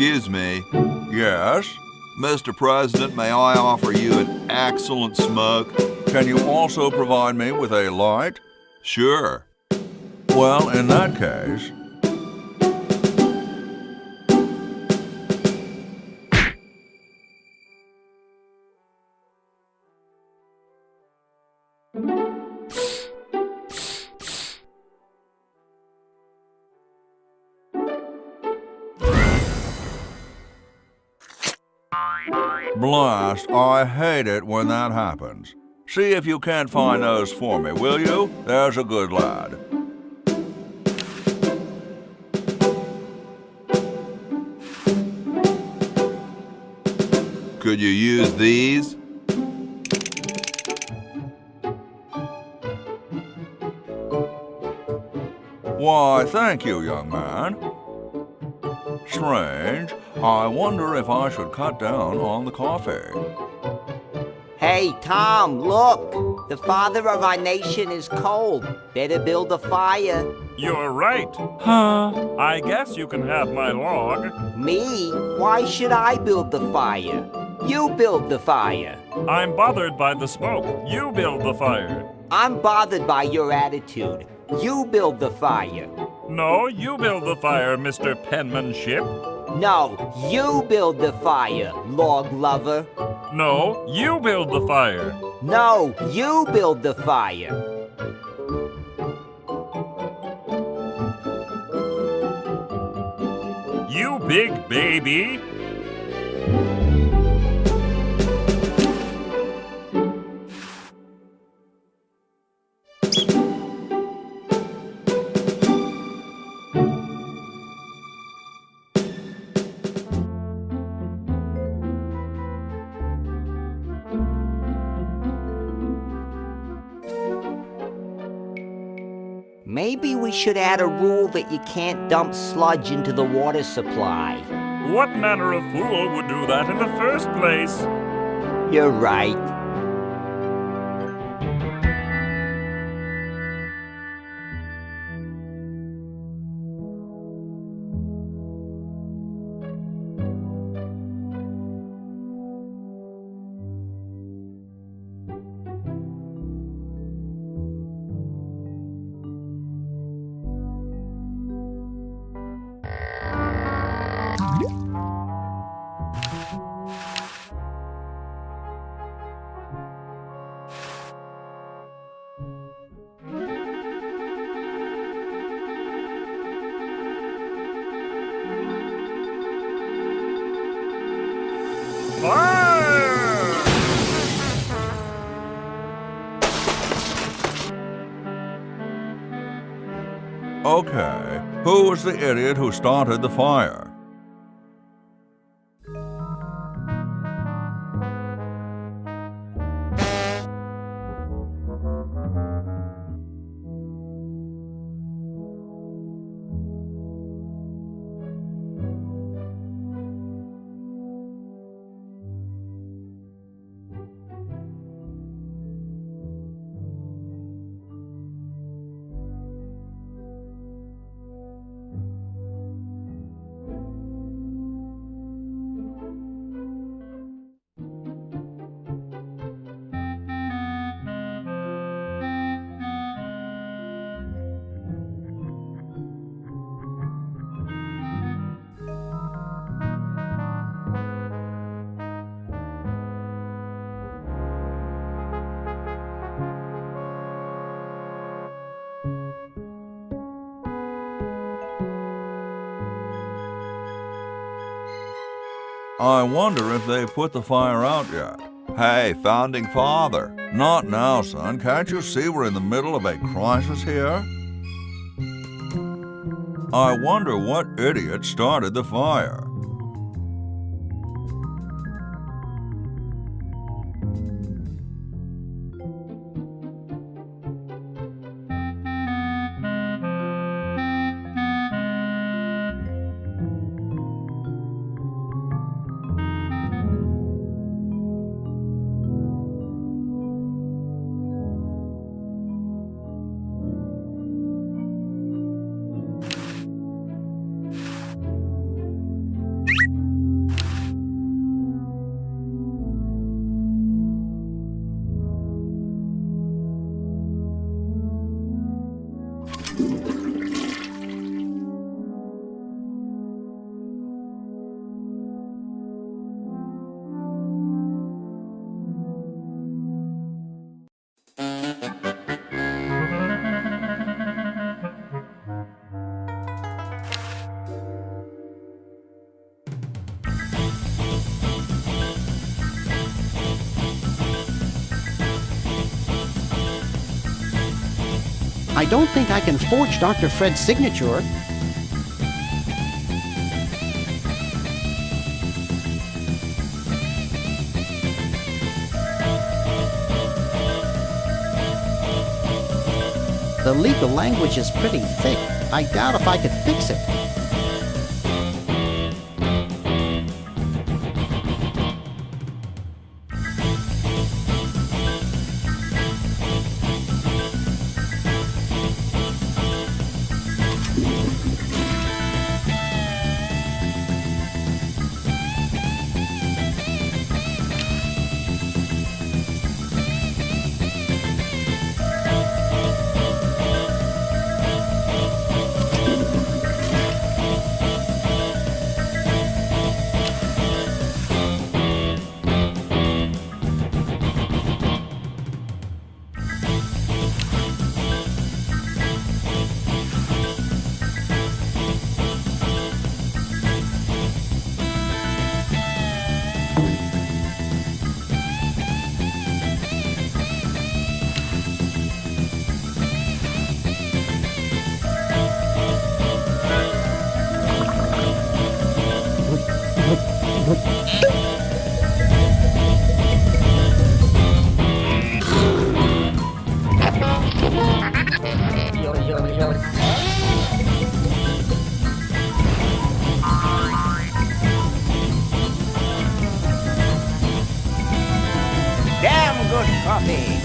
Excuse me. Yes? Mr. President, may I offer you an excellent smoke? Can you also provide me with a light? Sure. Well, in that case... Blast, I hate it when that happens. See if you can't find those for me, will you? There's a good lad. Could you use these? Why, thank you, young man. Strange. I wonder if I should cut down on the coffee. Hey, Tom, look! The father of our nation is cold. Better build a fire. You're right. Huh? I guess you can have my log. Me? Why should I build the fire? You build the fire. I'm bothered by the smoke. You build the fire. I'm bothered by your attitude. You build the fire. No, you build the fire, Mr. Penmanship. No, you build the fire, log lover. No, you build the fire. No, you build the fire. You big baby. Maybe we should add a rule that you can't dump sludge into the water supply. What manner of fool would do that in the first place? You're right. Okay, who was the idiot who started the fire? I wonder if they put the fire out yet. Hey, Founding Father. Not now, son. Can't you see we're in the middle of a crisis here? I wonder what idiot started the fire. I don't think I can forge Dr. Fred's signature. The legal language is pretty thick. I doubt if I could fix it. Damn good coffee.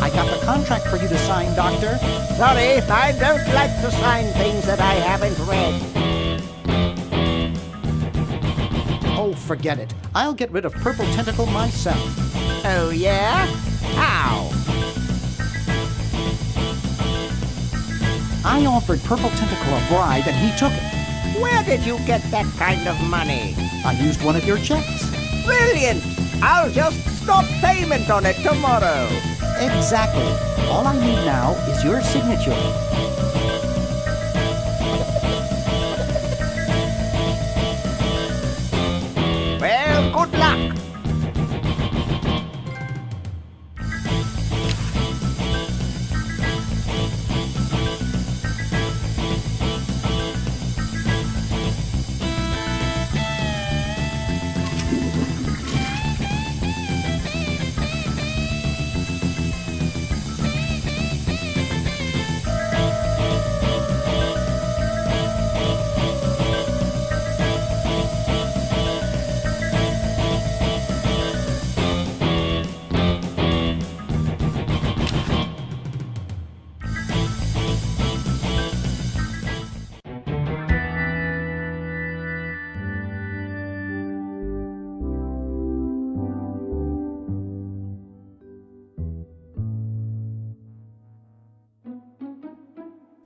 I got the contract for you to sign, Doctor. Sorry, I don't like to sign things that I haven't read. Oh, forget it. I'll get rid of Purple Tentacle myself. Oh, yeah? How? I offered Purple Tentacle a bribe and he took it. Where did you get that kind of money? I used one of your checks. Brilliant! I'll just stop payment on it tomorrow. Exactly. All I need now is your signature. Well, good luck.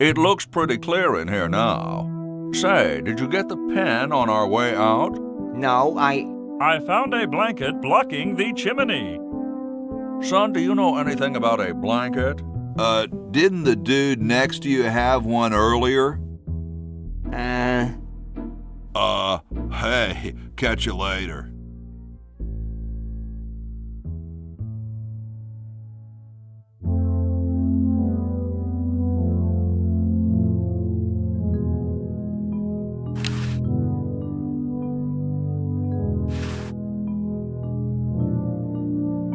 It looks pretty clear in here now. Say, did you get the pen on our way out? No, I found a blanket blocking the chimney. Son, do you know anything about a blanket? Didn't the dude next to you have one earlier? Hey, catch you later.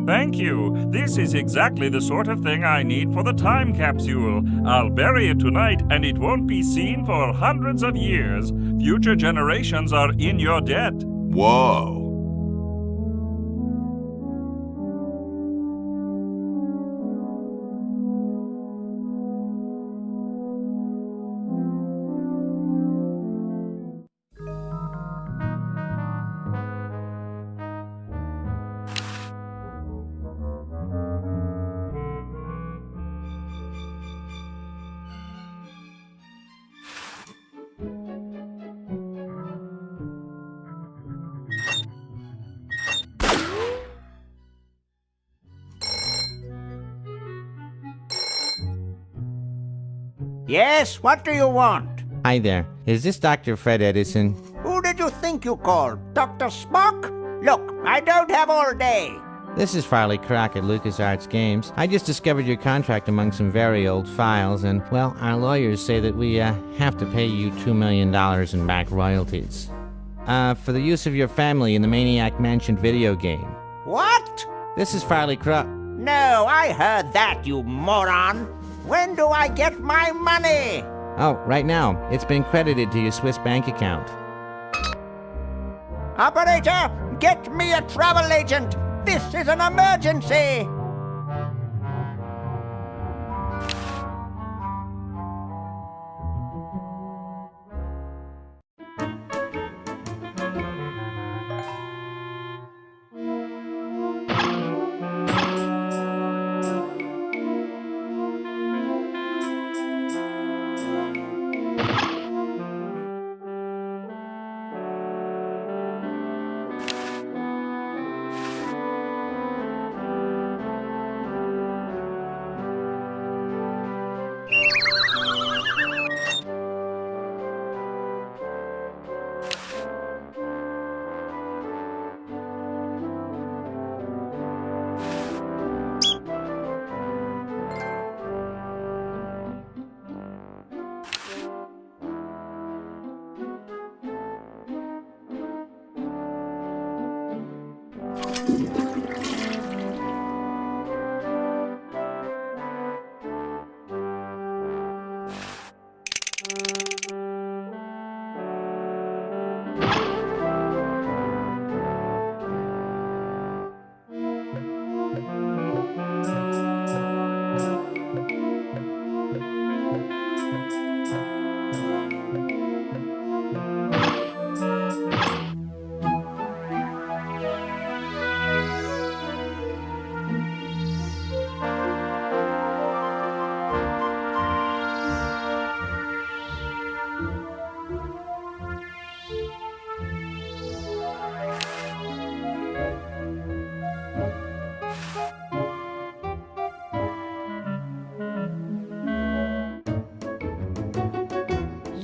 Thank you. This is exactly the sort of thing I need for the time capsule. I'll bury it tonight, and it won't be seen for hundreds of years. Future generations are in your debt. Whoa. Yes, what do you want? Hi there. Is this Dr. Fred Edison? Who did you think you called? Dr. Spock? Look, I don't have all day. This is Farley Croc at LucasArts Games. I just discovered your contract among some very old files, and, well, our lawyers say that we have to pay you $2 million in back royalties. For the use of your family in the Maniac Mansion video game. What? This is Farley Croc. No, I heard that, you moron. When do I get my money? Oh, right now. It's been credited to your Swiss bank account. Operator, get me a travel agent. This is an emergency!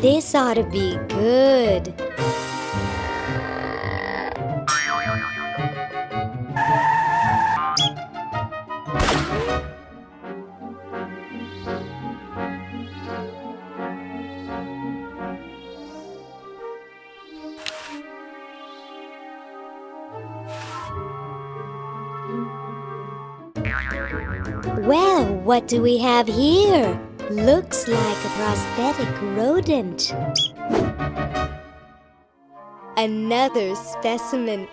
This ought to be good. Well, what do we have here? Looks like a prosthetic rodent. Another specimen.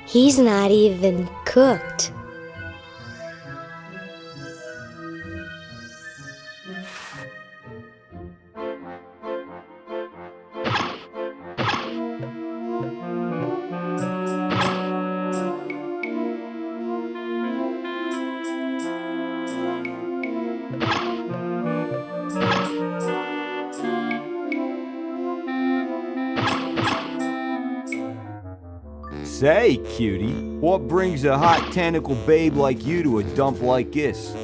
He's not even cooked. Say, cutie, what brings a hot tentacle babe like you to a dump like this?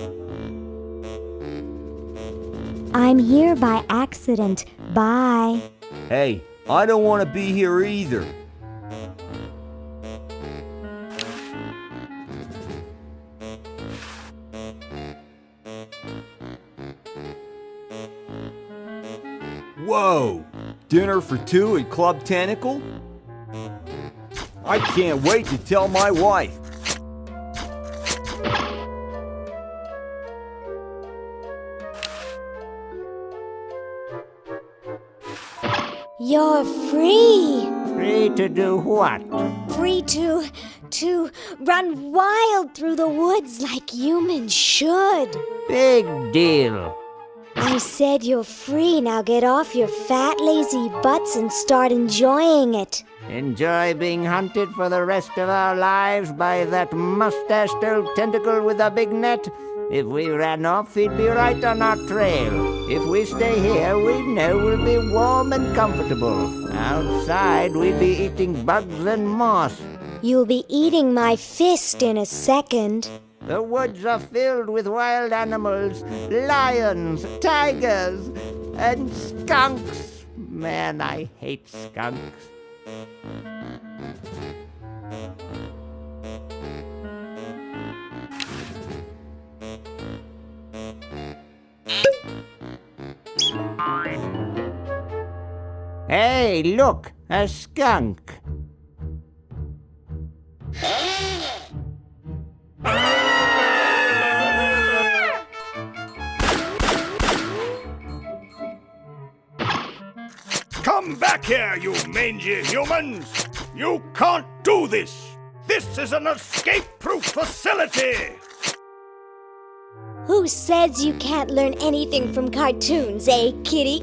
I'm here by accident. Bye. Hey, I don't want to be here either. Whoa! Dinner for two at Club Tentacle? I can't wait to tell my wife. You're free. Free to do what? Free to run wild through the woods like humans should. Big deal. I said you're free. Now get off your fat, lazy butts and start enjoying it. Enjoy being hunted for the rest of our lives by that mustached old tentacle with a big net? If we ran off, he'd be right on our trail. If we stay here, we know we'll be warm and comfortable. Outside, we'd be eating bugs and moss. You'll be eating my fist in a second. The woods are filled with wild animals, lions, tigers, and skunks. Man, I hate skunks. Hey, look, a skunk. Come back here, you mangy humans! You can't do this! This is an escape-proof facility! Who says you can't learn anything from cartoons, eh, kitty?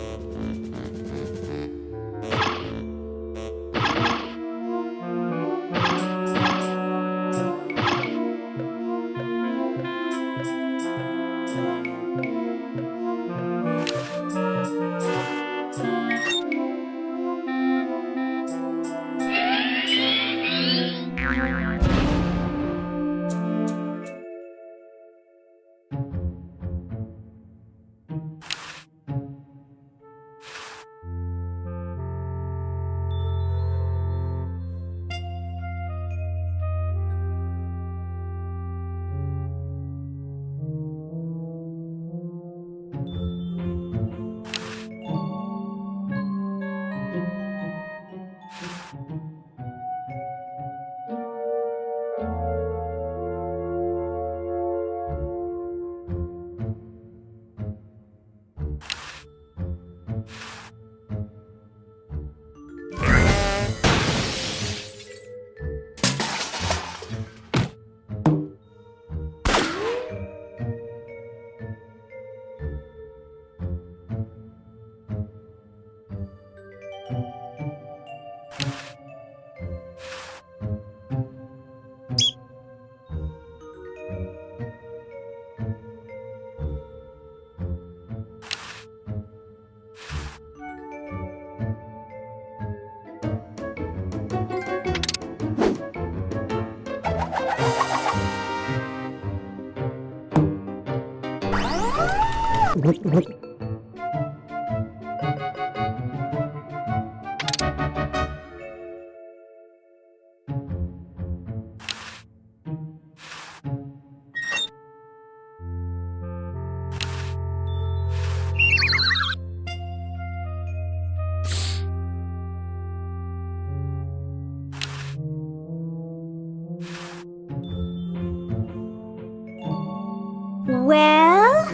Well?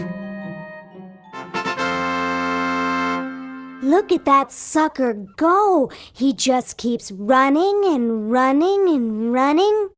Look at that sucker go! He just keeps running and running and running.